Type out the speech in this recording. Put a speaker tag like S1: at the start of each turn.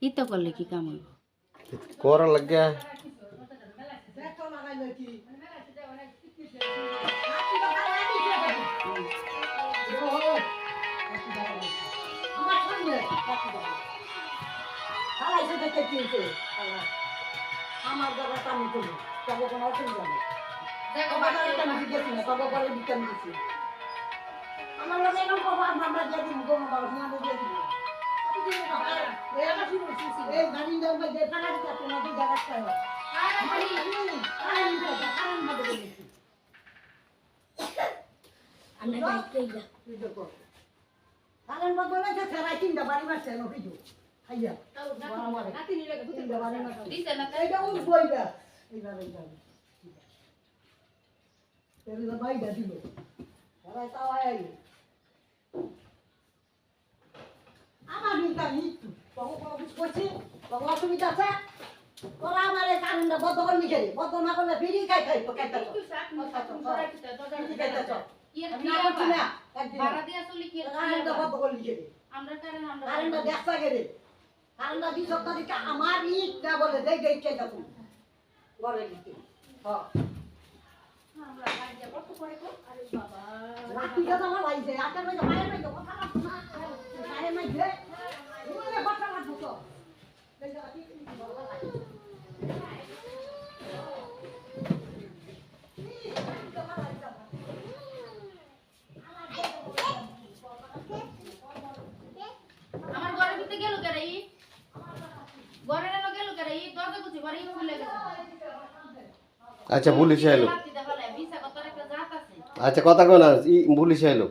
S1: ইতো করলে কি কাম হইব?
S2: করা লাগে
S3: আমার জায়গা আমি করবো তবে কোনো অসুবিধা নেই আমার লোক এরকম করবো আমরা দিয়ে দিন গোমা বাবা হিয়াদের দিয়ে দিন এই গাড়ি যাবো যে টাকা দিতে তোমাদের জায়গাটা হয় আমি কারণ বদলে যে ফেরাই তিনটা বাড়ি মারছে নহিজু খাইয়া নাতি নিলে তিনটা বাড়ি মারছে এইটা উঠ বইটা এইভাবে যাবে এর বাইটা দিল ফেরাই তাও আই আমার নিতা নিতু তখন কোনো কিছু করছি তখন অসুবিধা আছে তোরা আমার এই কারণটা বদ্ধ করে লিখে রে বদ্ধ না করলে ফিরি খাই খাই তো খাইতে
S1: ভাড়া দিয়া চলি কি
S3: কারণটা বদ্ধ করে লিখে রে
S1: আমরা
S3: কারণটা দেখতে গেলে কারণটা 2 সপ্তাহ থেকে আমার ইট না বলে দেখ দেখ কে যাবো বলে লিখে হ্যাঁ
S1: আমরা ভাইয়া কত করে কো আরে বাবা
S3: রাতিটা তো আমার ভাইছে আকার ভাই মায়ের ভাই তো কথা না মায়ের ভাই যে ওরে কথা না তো দেখো কি বলা লাগে
S1: আমার ঘরের ভিতরে গেল কেরে ই ঘরে এলো গেল কেরে ই দরজা খুঁজে ঘরে ই খুলে গেছে
S2: আচ্ছা পুলিশ আইলো
S1: রাতে দেখা লাই বিছা কত একটা জাত আছে
S2: আচ্ছা কথা কই না পুলিশ আইলো